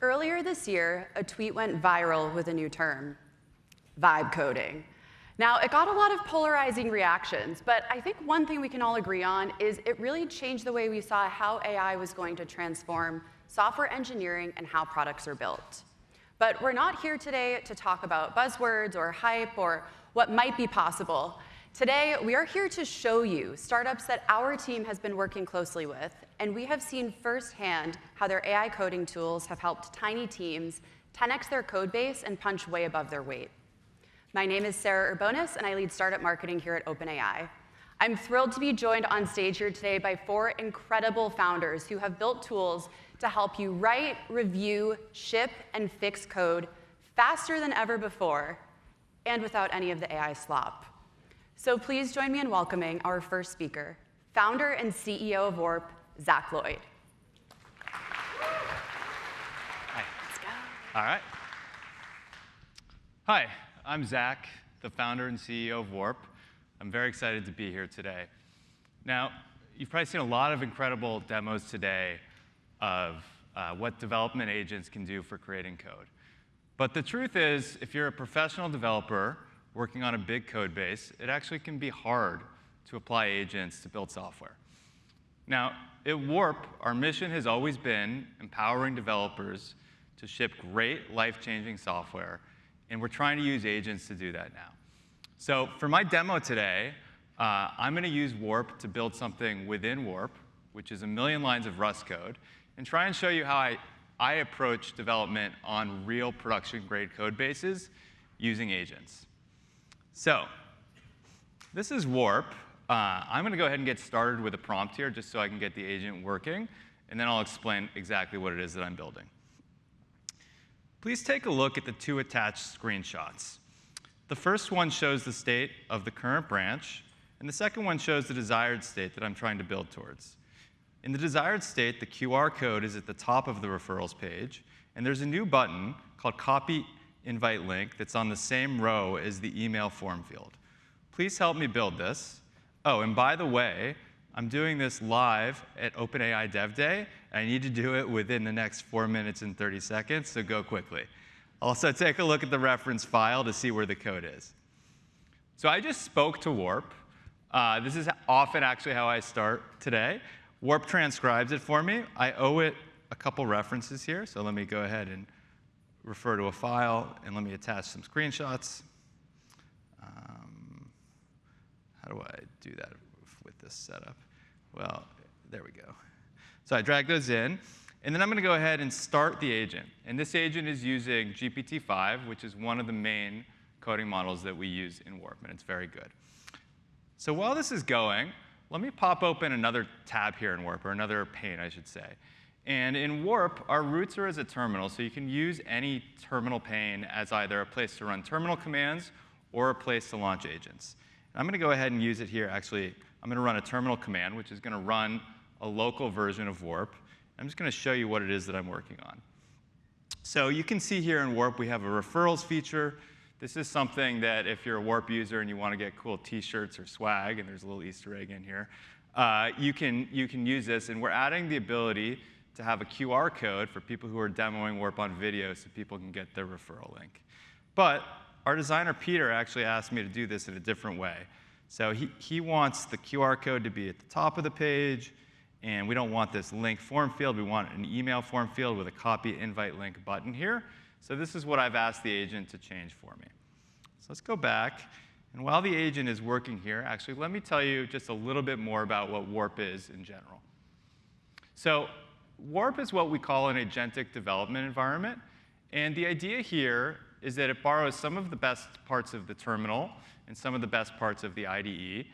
Earlier this year, a tweet went viral with a new term, vibe coding. Now, it got a lot of polarizing reactions, but I think one thing we can all agree on is it really changed the way we saw how AI was going to transform software engineering and how products are built. But we're not here today to talk about buzzwords or hype or what might be possible. Today, we are here to show you startups that our team has been working closely with, and we have seen firsthand how their AI coding tools have helped tiny teams 10x their code base and punch way above their weight. My name is Sarah Urbonis, and I lead startup marketing here at OpenAI. I'm thrilled to be joined on stage here today by 4 incredible founders who have built tools to help you write, review, ship, and fix code faster than ever before, and without any of the AI slop. So please join me in welcoming our first speaker, founder and CEO of Warp, Zach Lloyd. Hi. Let's go. All right. Hi, I'm Zach, the founder and CEO of Warp. I'm very excited to be here today. Now, you've probably seen a lot of incredible demos today of what development agents can do for creating code. But the truth is, if you're a professional developer working on a big code base, it actually can be hard to apply agents to build software. Now, at Warp, our mission has always been empowering developers to ship great, life-changing software, and we're trying to use agents to do that now. So for my demo today, I'm going to use Warp to build something within Warp, which is 1 million lines of Rust code, and try and show you how I approach development on real production-grade code bases using agents. So this is Warp. I'm going to go ahead and get started with a prompt here just so I can get the agent working, and then I'll explain exactly what it is that I'm building. Please take a look at the 2 attached screenshots. The first one shows the state of the current branch, and the second one shows the desired state that I'm trying to build towards. In the desired state, the QR code is at the top of the referrals page, and there's a new button called Copy Invite Link that's on the same row as the email form field. Please help me build this. Oh, and by the way, I'm doing this live at OpenAI Dev Day, and I need to do it within the next 4 minutes and 30 seconds, so go quickly. Also, take a look at the reference file to see where the code is. So I just spoke to Warp. This is often actually how I start today. Warp transcribes it for me. I owe it a couple references here, so let me go ahead and refer to a file, and let me attach some screenshots. How do I do that with this setup? Well, there we go. So I drag those in, and then I'm going to go ahead and start the agent. And this agent is using GPT-5, which is one of the main coding models that we use in Warp, and it's very good. So while this is going, let me pop open another tab here in Warp, or another pane, I should say. And in Warp, our roots are as a terminal, so you can use any terminal pane as either a place to run terminal commands or a place to launch agents. And I'm going to go ahead and use it here. Actually, I'm going to run a terminal command, which is going to run a local version of Warp. I'm just going to show you what it is that I'm working on. So you can see here in Warp, we have a referrals feature. This is something that if you're a Warp user and you want to get cool T-shirts or swag, and there's a little Easter egg in here, you can use this. And we're adding the ability to have a QR code for people who are demoing Warp on video so people can get their referral link. But our designer, Peter, actually asked me to do this in a different way. So he wants the QR code to be at the top of the page, and we don't want this link form field. We want an email form field with a copy invite link button here. So this is what I've asked the agent to change for me. So let's go back. And while the agent is working here, actually, let me tell you just a little bit more about what Warp is in general. So Warp is what we call an agentic development environment. And the idea here is that it borrows some of the best parts of the terminal and some of the best parts of the IDE,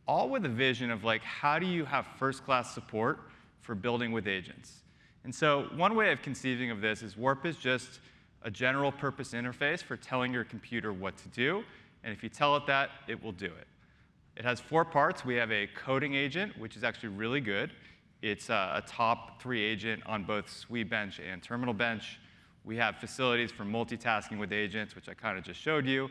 all with a vision of like, how do you have first-class support for building with agents? And so one way of conceiving of this is Warp is just a general purpose interface for telling your computer what to do. And if you tell it that, it will do it. It has 4 parts. We have a coding agent, which is actually really good. It's a top 3 agent on both SWE bench and terminal bench. We have facilities for multitasking with agents, which I kind of just showed you.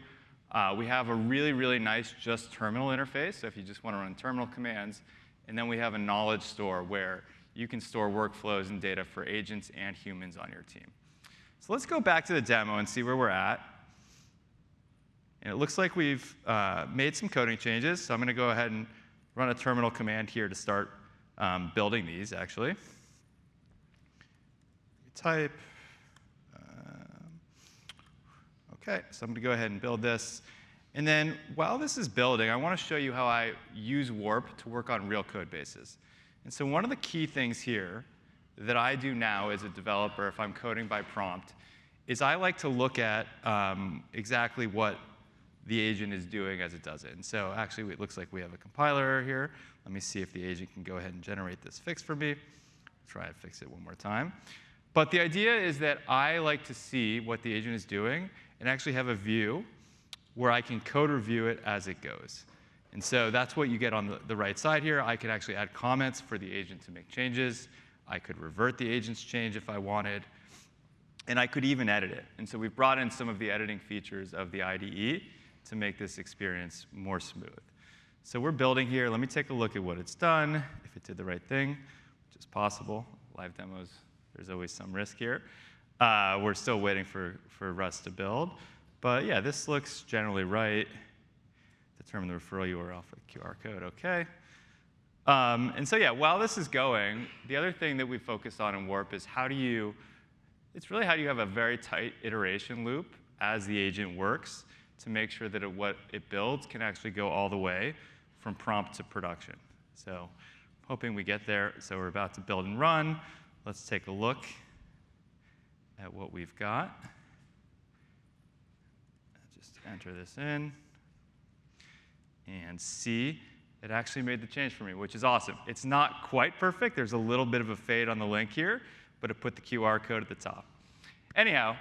We have a really, really nice just terminal interface, so if you just want to run terminal commands. And then we have a knowledge store where you can store workflows and data for agents and humans on your team. So let's go back to the demo and see where we're at. And it looks like we've made some coding changes. So I'm going to go ahead and run a terminal command here to start building these, actually. Type. OK, so I'm going to go ahead and build this. And then while this is building, I want to show you how I use Warp to work on real code bases. And so one of the key things here that I do now as a developer, if I'm coding by prompt, is I like to look at exactly what the agent is doing as it does it. And so actually, it looks like we have a compiler error here. Let me see if the agent can go ahead and generate this fix for me. Try to fix it one more time. But the idea is that I like to see what the agent is doing and actually have a view where I can code review it as it goes. And so that's what you get on the right side here. I could actually add comments for the agent to make changes. I could revert the agent's change if I wanted. And I could even edit it. And so we've brought in some of the editing features of the IDE to make this experience more smooth. So we're building here. Let me take a look at what it's done, if it did the right thing, which is possible. Live demos, there's always some risk here. We're still waiting for Rust to build. But yeah, this looks generally right. Determine the referral URL for the QR code. OK. And so yeah, while this is going, the other thing that we focused on in Warp is it's really how do you have a very tight iteration loop as the agent works to make sure that what it builds can actually go all the way from prompt to production. So hoping we get there. So we're about to build and run. Let's take a look at what we've got. Just enter this in and see it actually made the change for me, which is awesome. It's not quite perfect. There's a little bit of a fade on the link here, but it put the QR code at the top. Anyhow,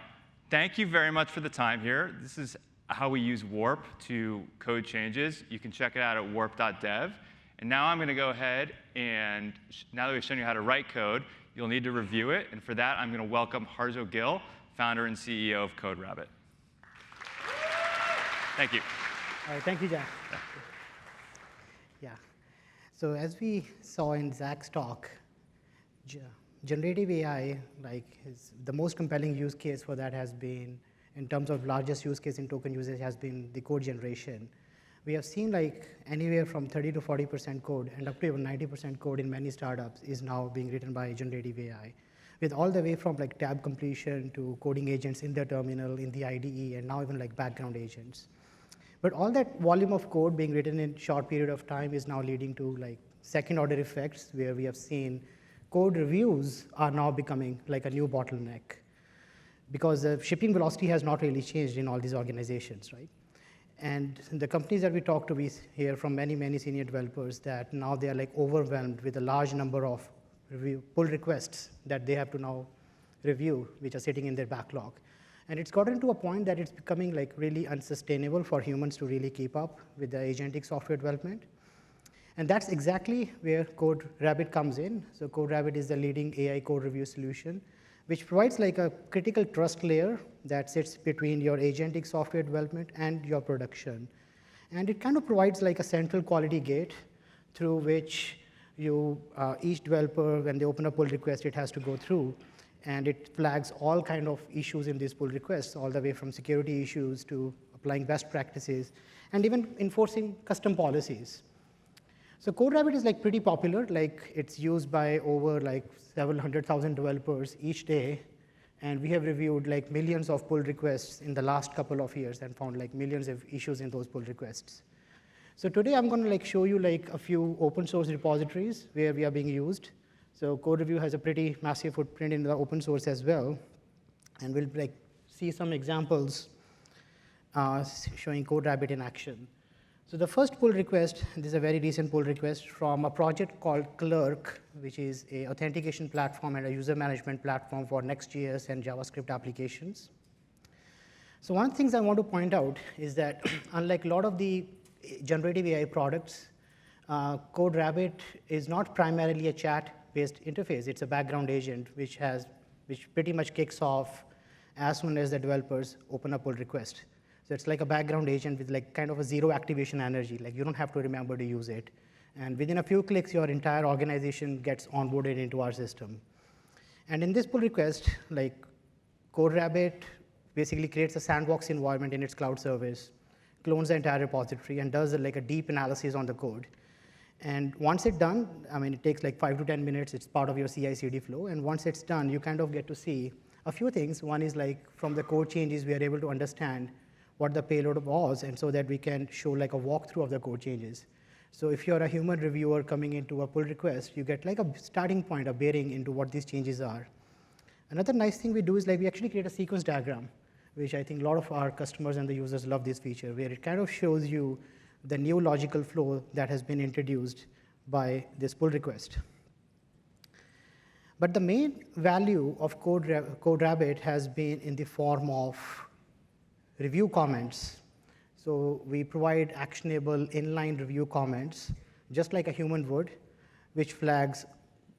thank you very much for the time here. This is how we use Warp to code changes. You can check it out at warp.dev. And now I'm going to go ahead and, now that we've shown you how to write code, you'll need to review it. And for that, I'm going to welcome Harjo Gill, founder and CEO of CodeRabbit. Thank you. All right, thank you, Jack. Yeah. So as we saw in Zach's talk, generative AI, the most compelling use case for that has been, in terms of largest use case in token usage, has been the code generation. We have seen anywhere from 30 to 40% code and up to even 90% code in many startups is now being written by generative AI, with all the way from tab completion to coding agents in the terminal, in the IDE, and now even background agents. But all that volume of code being written in a short period of time is now leading to second-order effects, where we have seen code reviews are now becoming a new bottleneck, because the shipping velocity has not really changed in all these organizations, right? And the companies that we talk to, we hear from many, many senior developers that now they are overwhelmed with a large number of pull requests that they have to now review, which are sitting in their backlog. And it's gotten to a point that it's becoming really unsustainable for humans to really keep up with the agentic software development. And that's exactly where CodeRabbit comes in. So CodeRabbit is the leading AI code review solution, which provides a critical trust layer that sits between your agentic software development and your production. And it kind of provides a central quality gate through which each developer, when they open a pull request, it has to go through. And it flags all kind of issues in these pull requests, all the way from security issues to applying best practices, and even enforcing custom policies. So CodeRabbit is pretty popular. It's used by over several 100,000 developers each day. And we have reviewed millions of pull requests in the last couple of years and found millions of issues in those pull requests. So today I'm going to show you a few open source repositories where we are being used. So code review has a pretty massive footprint in the open source as well. And we'll see some examples showing CodeRabbit in action. So the first pull request, this is a very recent pull request from a project called Clerk, which is an authentication platform and a user management platform for Next.js and JavaScript applications. So one of the things I want to point out is that unlike a lot of the generative AI products, CodeRabbit is not primarily a chat-based interface. It's a background agent which pretty much kicks off as soon as the developers open a pull request. So it's a background agent with kind of a zero activation energy. You don't have to remember to use it. And within a few clicks, your entire organization gets onboarded into our system. And in this pull request, CodeRabbit basically creates a sandbox environment in its cloud service, clones the entire repository, and does like a deep analysis on the code. And once it's done, I mean, it takes like 5 to 10 minutes. It's part of your CI/CD flow. And once it's done, you kind of get to see a few things. One is like from the code changes, we are able to understand what the payload was, and so that we can show like a walkthrough of the code changes. So if you're a human reviewer coming into a pull request, you get like a starting point, a bearing into what these changes are. Another nice thing we do is like we actually create a sequence diagram, which I think a lot of our customers and the users love this feature, where it kind of shows you the new logical flow that has been introduced by this pull request. But the main value of CodeRabbit has been in the form of review comments. So we provide actionable inline review comments, just like a human would, which flags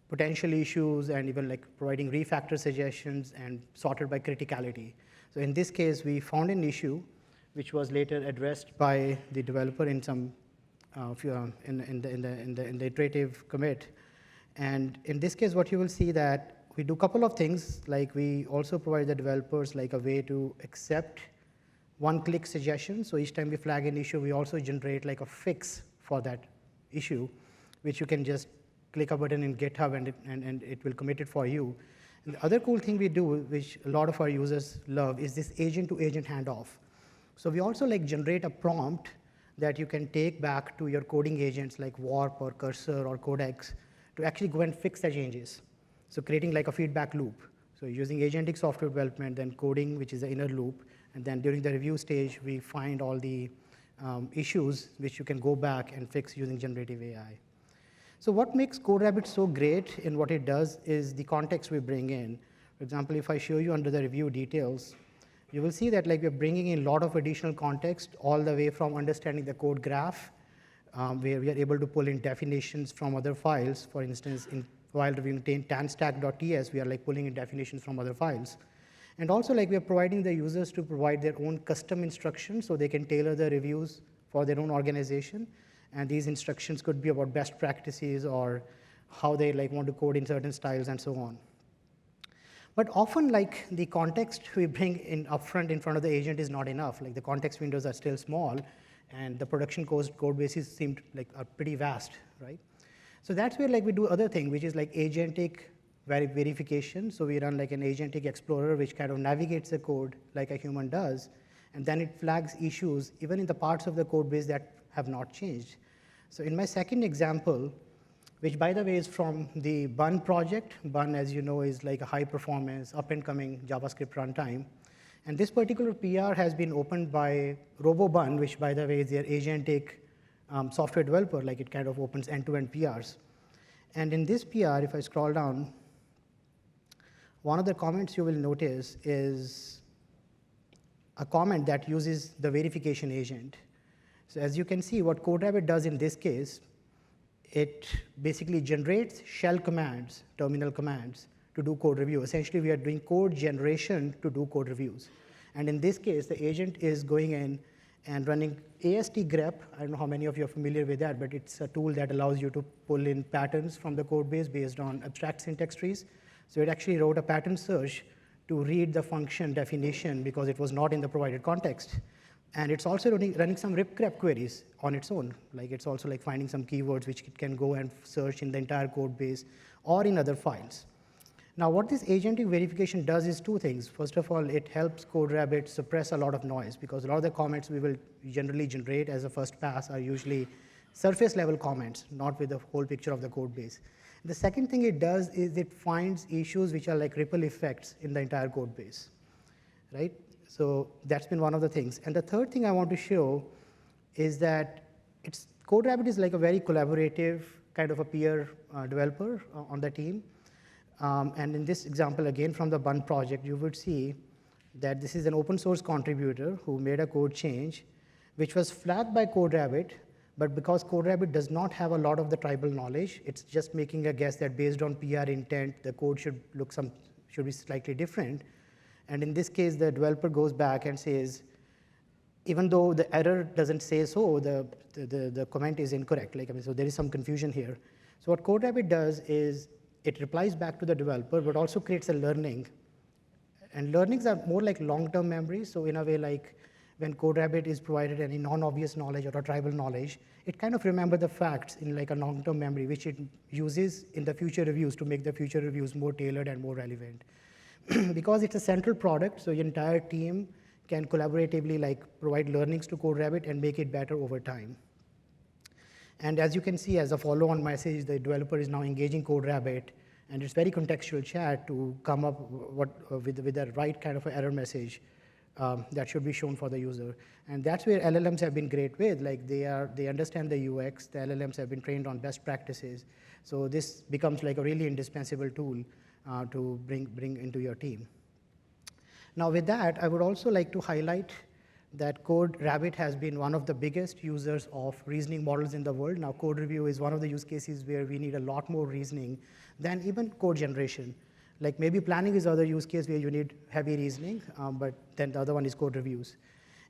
potential issues and even like providing refactor suggestions and sorted by criticality. So in this case, we found an issue which was later addressed by the developer in some in the iterative commit. And in this case, what you will see that we do a couple of things. Like we also provide the developers like a way to accept one-click suggestions. So each time we flag an issue, we also generate like a fix for that issue, which you can just click a button in GitHub and it will commit it for you. And the other cool thing we do, which a lot of our users love, is this agent-to-agent handoff. So we also like generate a prompt that you can take back to your coding agents like Warp or Cursor or Codex to actually go and fix the changes. So creating like a feedback loop. So using agentic software development, then coding, which is the inner loop, and then during the review stage, we find all the issues which you can go back and fix using generative AI. So what makes CodeRabbit so great in what it does is the context we bring in. For example, if I show you under the review details, you will see that like we're bringing in a lot of additional context all the way from understanding the code graph, where we are able to pull in definitions from other files. For instance, while reviewing tanstack.ts, we are like pulling in definitions from other files. And also like we are providing the users to provide their own custom instructions so they can tailor the reviews for their own organization. And these instructions could be about best practices or how they like want to code in certain styles and so on. But often, like the context we bring in upfront in front of the agent is not enough. Like the context windows are still small, and the production code bases seem like are pretty vast, right? So that's where like we do other thing, which is like agentic verification. So we run like an agentic explorer, which kind of navigates the code like a human does, and then it flags issues even in the parts of the code base that have not changed. So in my second example, which by the way is from the Bun project. Bun, as you know, is like a high-performance, up-and-coming JavaScript runtime. And this particular PR has been opened by RoboBun, which by the way is their agentic software developer. Like it kind of opens end-to-end PRs. And in this PR, if I scroll down, one of the comments you will notice is a comment that uses the verification agent. So as you can see, what CodeRabbit does in this case, it basically generates shell commands, terminal commands, to do code review. Essentially, we are doing code generation to do code reviews. And in this case, the agent is going in and running AST grep. I don't know how many of you are familiar with that, but it's a tool that allows you to pull in patterns from the code base based on abstract syntax trees. So it actually wrote a pattern search to read the function definition because it was not in the provided context. And it's also running some rip-grep queries on its own. Like it's also like finding some keywords which it can go and search in the entire code base or in other files. Now, what this agentic verification does is two things. First of all, it helps CodeRabbit suppress a lot of noise because a lot of the comments we will generally generate as a first pass are usually surface level comments, not with the whole picture of the code base. The second thing it does is it finds issues which are like ripple effects in the entire code base, right? So that's been one of the things. And the third thing I want to show is that CodeRabbit is like a very collaborative kind of a peer developer on the team. And in this example, again, from the Bun project, you would see that this is an open source contributor who made a code change, which was flagged by CodeRabbit. But because CodeRabbit does not have a lot of the tribal knowledge, it's just making a guess that based on PR intent, the code should be slightly different. And in this case, the developer goes back and says, even though the error doesn't say so, the comment is incorrect. Like, I mean, so there is some confusion here. So what CodeRabbit does is it replies back to the developer, but also creates a learning And learnings are more like long-term memory. So in a way, like when CodeRabbit is provided any non-obvious knowledge or a tribal knowledge, it kind of remembers the facts in like a long-term memory, which it uses in the future reviews to make the future reviews more tailored and more relevant. Because it's a central product, so your entire team can collaboratively like provide learnings to CodeRabbit and make it better over time. And as you can see, as a follow-on message, the developer is now engaging CodeRabbit, and it's very contextual chat to come up with the right kind of error message that should be shown for the user. And that's where LLMs have been great with. Like they understand the UX. The LLMs have been trained on best practices. So this becomes like a really indispensable tool to bring into your team. Now with that, I would also like to highlight that CodeRabbit has been one of the biggest users of reasoning models in the world. Now code review is one of the use cases where we need a lot more reasoning than even code generation. Like maybe planning is other use case where you need heavy reasoning, but then the other one is code reviews.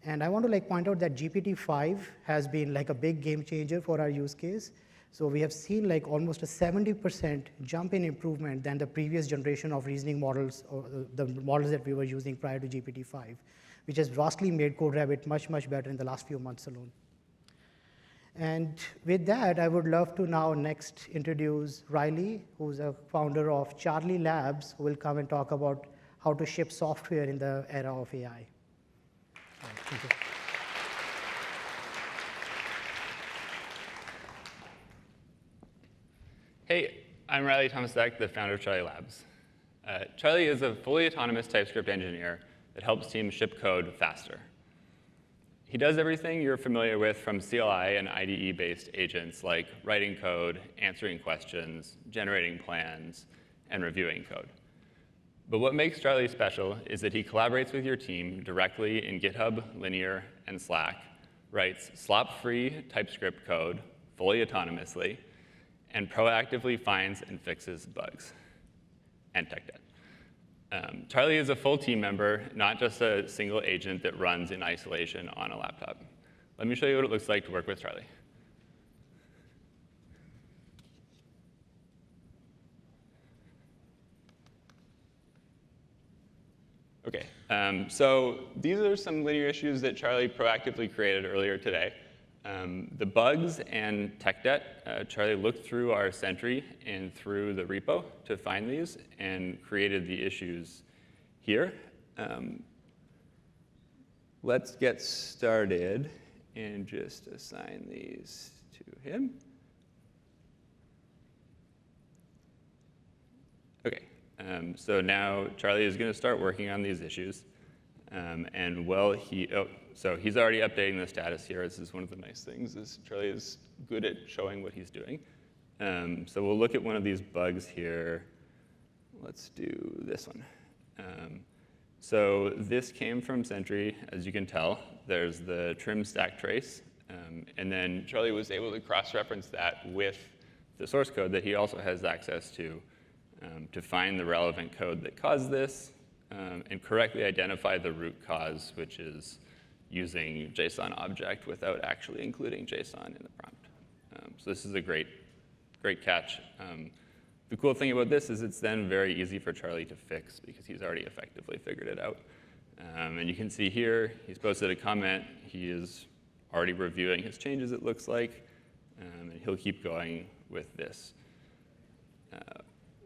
And I want to like point out that GPT-5 has been like a big game changer for our use case. So we have seen like almost a 70% jump in improvement than the previous generation of reasoning models or the models that we were using prior to GPT-5, which has vastly made CodeRabbit much, much better in the last few months alone. And with that, I would love to now next introduce Riley, who's a founder of Charlie Labs, who will come and talk about how to ship software in the era of AI. Thank you. Hey, I'm Riley Thomas-Deck, the founder of Charlie Labs. Charlie is a fully autonomous TypeScript engineer that helps teams ship code faster. He does everything you're familiar with from CLI and IDE-based agents like writing code, answering questions, generating plans, and reviewing code. But what makes Charlie special is that he collaborates with your team directly in GitHub, Linear, and Slack, writes slop-free TypeScript code fully autonomously, and proactively finds and fixes bugs and tech debt. Charlie is a full team member, not just a single agent that runs in isolation on a laptop. Let me show you what it looks like to work with Charlie. OK, so these are some linear issues that Charlie proactively created earlier today. The bugs and tech debt, Charlie looked through our Sentry and through the repo to find these and created the issues here. Let's get started and just assign these to him. OK, so now Charlie is going to start working on these issues. And while so he's already updating the status here. This is one of the nice things, is Charlie is good at showing what he's doing. So we'll look at one of these bugs here. Let's do this one. So this came from Sentry, as you can tell. There's the trim stack trace. And then Charlie was able to cross-reference that with the source code that he also has access to find the relevant code that caused this, and correctly identify the root cause, which is using JSON object without actually including JSON in the prompt. So this is a great catch. The cool thing about this is it's then very easy for Charlie to fix because he's already effectively figured it out. And you can see here, he's posted a comment. He is already reviewing his changes, it looks like. And he'll keep going with this.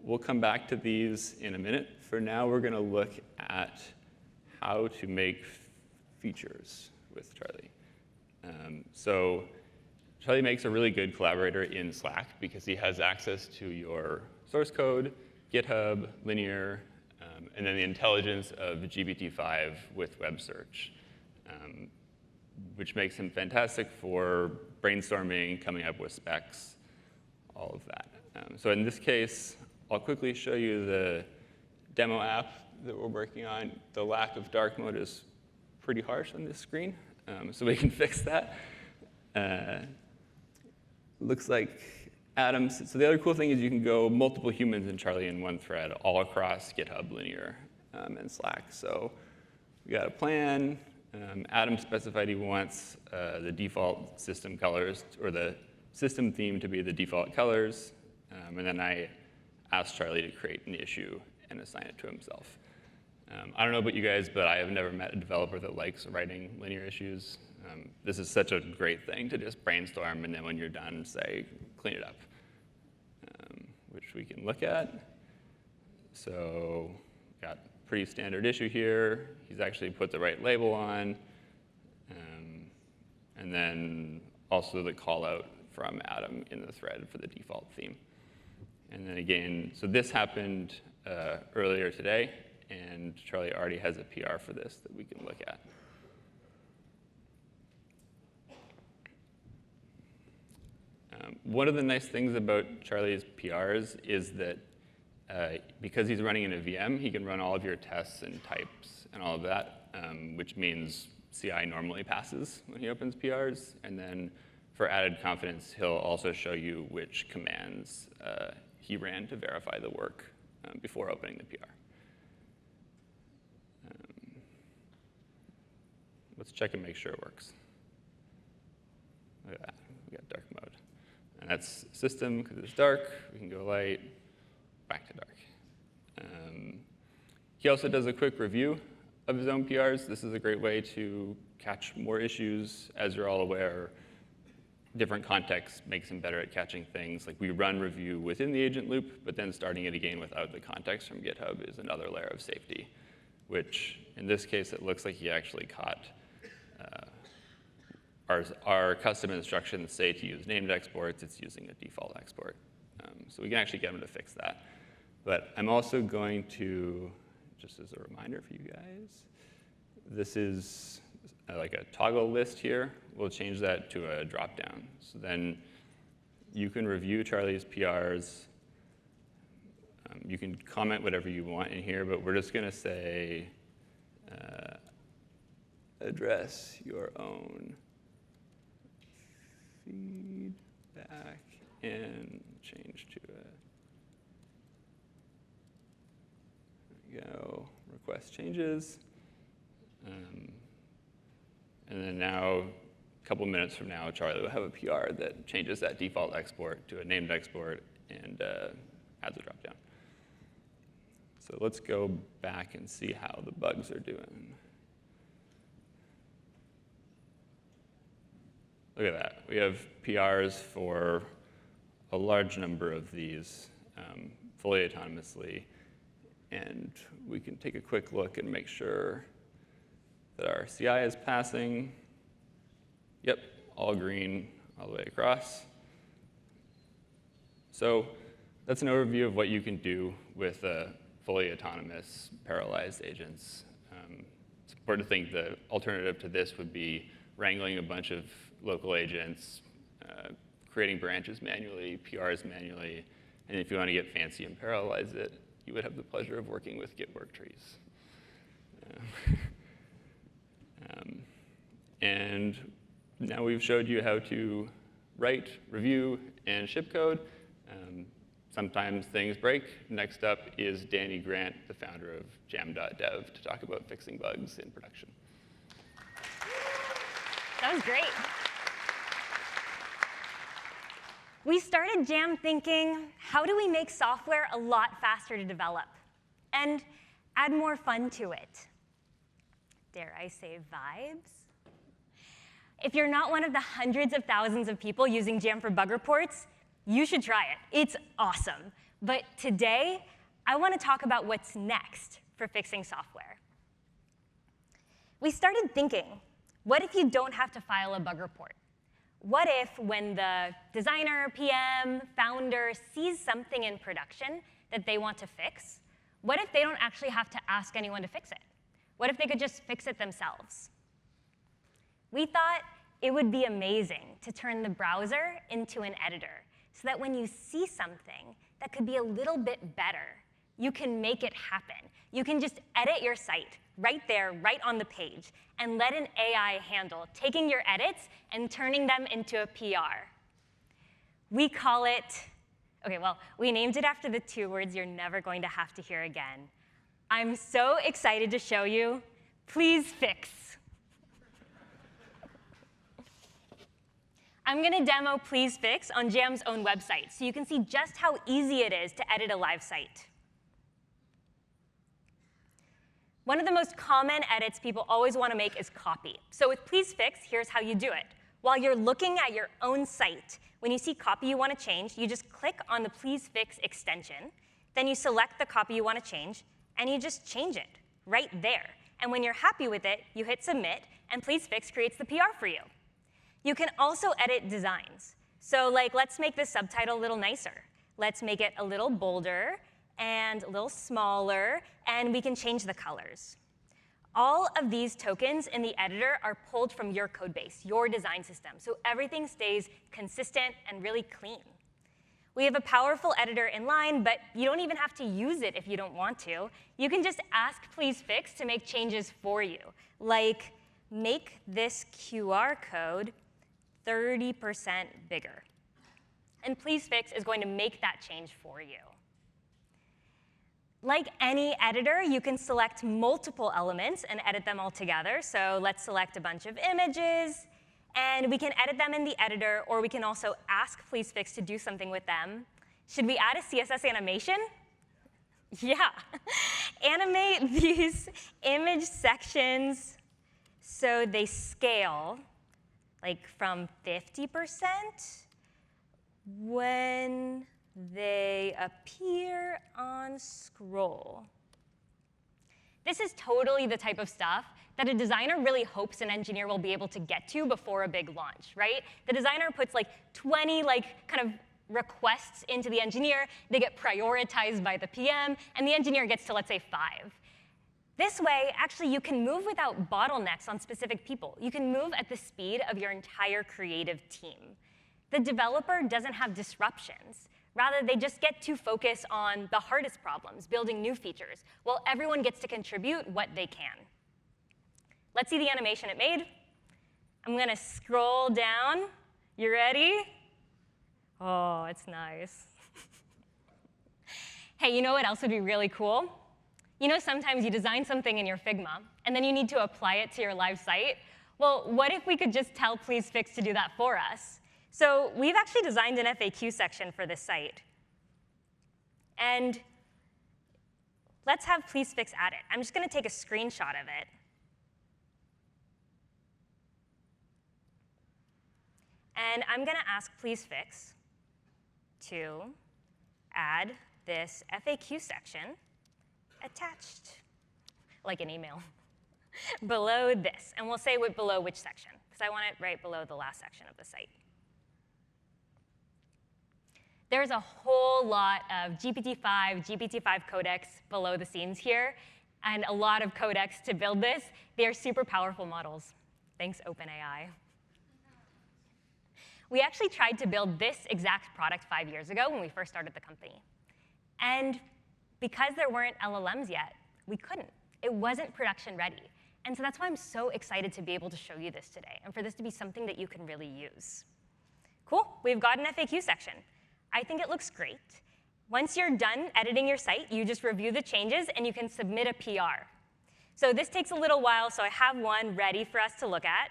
We'll come back to these in a minute. For now, we're going to look at how to make features with Charlie. So Charlie makes a really good collaborator in Slack because he has access to your source code, GitHub, Linear, and then the intelligence of GPT-5 with web search, which makes him fantastic for brainstorming, coming up with specs, all of that. So in this case, I'll quickly show you the demo app that we're working on. The lack of dark mode is pretty harsh on this screen, so we can fix that. Looks like Adam. So the other cool thing is you can go multiple humans and Charlie in one thread all across GitHub, Linear, and Slack. So we got a plan. Adam specified he wants the default system colors, or the system theme to be the default colors. And then I asked Charlie to create an issue and assign it to himself. I don't know about you guys, but I have never met a developer that likes writing linear issues. This is such a great thing to just brainstorm, and then when you're done, say, clean it up, which we can look at. So got pretty standard issue here. He's actually put the right label on. And then also the call out from Adam in the thread for the default theme. And then again, so this happened earlier today, and Charlie already has a PR for this that we can look at. One of the nice things about Charlie's PRs is that because he's running in a VM, he can run all of your tests and types and all of that, which means CI normally passes when he opens PRs. And then for added confidence, he'll also show you which commands he ran to verify the work before opening the PR. Let's check and make sure it works. Look at that, we got dark mode. And that's system, because it's dark. We can go light, back to dark. He also does a quick review of his own PRs. This is a great way to catch more issues. As you're all aware, different context makes him better at catching things. Like we run review within the agent loop, but then starting it again without the context from GitHub is another layer of safety, which in this case, it looks like he actually caught our custom instructions say to use named exports. It's using a default export. So we can actually get him to fix that. But I'm also going to, just as a reminder for you guys, this is like a toggle list here. We'll change that to a dropdown. So then you can review Charlie's PRs. You can comment whatever you want in here, but we're just going to say address your own feedback and change to a, there we go, request changes. And then now, a couple minutes from now, Charlie will have a PR that changes that default export to a named export and adds a dropdown. So let's go back and see how the bugs are doing. Look at that. We have PRs for a large number of these fully autonomously. And we can take a quick look and make sure that our CI is passing. Yep, all green all the way across. So that's an overview of what you can do with fully autonomous parallelized agents. It's important to think the alternative to this would be wrangling a bunch of local agents, creating branches manually, PRs manually, and if you want to get fancy and parallelize it, you would have the pleasure of working with Git work trees. And now we've showed you how to write, review, and ship code. Sometimes things break. Next up is Danny Grant, the founder of jam.dev, to talk about fixing bugs in production. That was great. We started Jam thinking, how do we make software a lot faster to develop and add more fun to it? Dare I say vibes? If you're not one of the hundreds of thousands of people using Jam for bug reports, you should try it. It's awesome. But today, I want to talk about what's next for fixing software. We started thinking, what if you don't have to file a bug report? What if when the designer, PM, founder sees something in production that they want to fix, what if they don't actually have to ask anyone to fix it? What if they could just fix it themselves? We thought it would be amazing to turn the browser into an editor so that when you see something that could be a little bit better, you can make it happen. You can just edit your site right there, right on the page, and let an AI handle taking your edits and turning them into a PR. We call it, OK, well, we named it after the two words you're never going to have to hear again. I'm so excited to show you. Please fix. I'm going to demo Please Fix on Jam's own website, so you can see just how easy it is to edit a live site. One of the most common edits people always want to make is copy. So with Please Fix, here's how you do it. While you're looking at your own site, when you see copy you want to change, you just click on the Please Fix extension. Then you select the copy you want to change, and you just change it right there. And when you're happy with it, you hit Submit, and Please Fix creates the PR for you. You can also edit designs. So like, let's make the subtitle a little nicer. Let's make it a little bolder and a little smaller, and we can change the colors. All of these tokens in the editor are pulled from your code base, your design system, so everything stays consistent and really clean. We have a powerful editor in line, but you don't even have to use it if you don't want to. You can just ask Please Fix to make changes for you, like make this QR code 30% bigger. And Please Fix is going to make that change for you. Like any editor, you can select multiple elements and edit them all together. So let's select a bunch of images, and we can edit them in the editor, or we can also ask Please Fix to do something with them. Should we add a CSS animation? Yeah. Animate these image sections so they scale, like from 50% when they appear on scroll. This is totally the type of stuff that a designer really hopes an engineer will be able to get to before a big launch, right? The designer puts like 20 kind of requests into the engineer. They get prioritized by the PM, and the engineer gets to, let's say, 5. This way, actually, you can move without bottlenecks on specific people. You can move at the speed of your entire creative team. The developer doesn't have disruptions. Rather, they just get to focus on the hardest problems, building new features, while everyone gets to contribute what they can. Let's see the animation it made. I'm going to scroll down. You ready? Oh, it's nice. Hey, you know what else would be really cool? You know, sometimes you design something in your Figma, and then you need to apply it to your live site. Well, what if we could just tell Please Fix to do that for us? So we've actually designed an FAQ section for this site. And let's have Please Fix add it. I'm just going to take a screenshot of it. And I'm going to ask Please Fix to add this FAQ section attached, like an email, below this. And we'll say below which section, because I want it right below the last section of the site. There's a whole lot of GPT-5 codecs below the scenes here, and a lot of codecs to build this. They are super powerful models. Thanks, OpenAI. We actually tried to build this exact product 5 years ago when we first started the company. And because there weren't LLMs yet, we couldn't. It wasn't production ready. And so that's why I'm so excited to be able to show you this today, and for this to be something that you can really use. Cool, we've got an FAQ section. I think it looks great. Once you're done editing your site, you just review the changes, and you can submit a PR. So this takes a little while, so I have one ready for us to look at.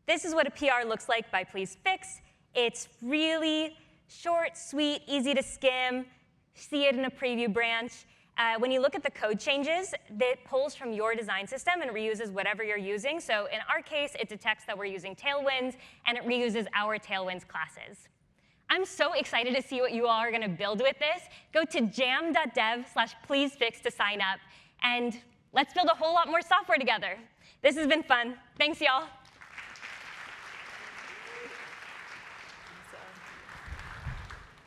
This is what a PR looks like by Please Fix. It's really short, sweet, easy to skim. See it in a preview branch. When you look at the code changes, it pulls from your design system and reuses whatever you're using. So in our case, it detects that we're using Tailwinds, and it reuses our Tailwinds classes. I'm so excited to see what you all are going to build with this. Go to jam.dev/pleasefix to sign up, and let's build a whole lot more software together. This has been fun. Thanks, y'all.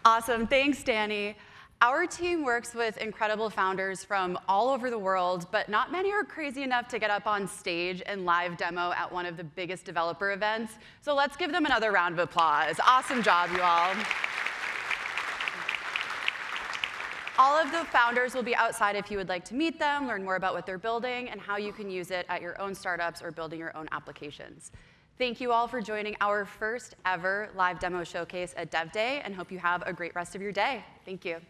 Awesome. Thanks, Danny. Our team works with incredible founders from all over the world, but not many are crazy enough to get up on stage and live demo at one of the biggest developer events. So let's give them another round of applause. Awesome job, you all. All of the founders will be outside if you would like to meet them, learn more about what they're building, and how you can use it at your own startups or building your own applications. Thank you all for joining our first ever live demo showcase at Dev Day, and hope you have a great rest of your day. Thank you.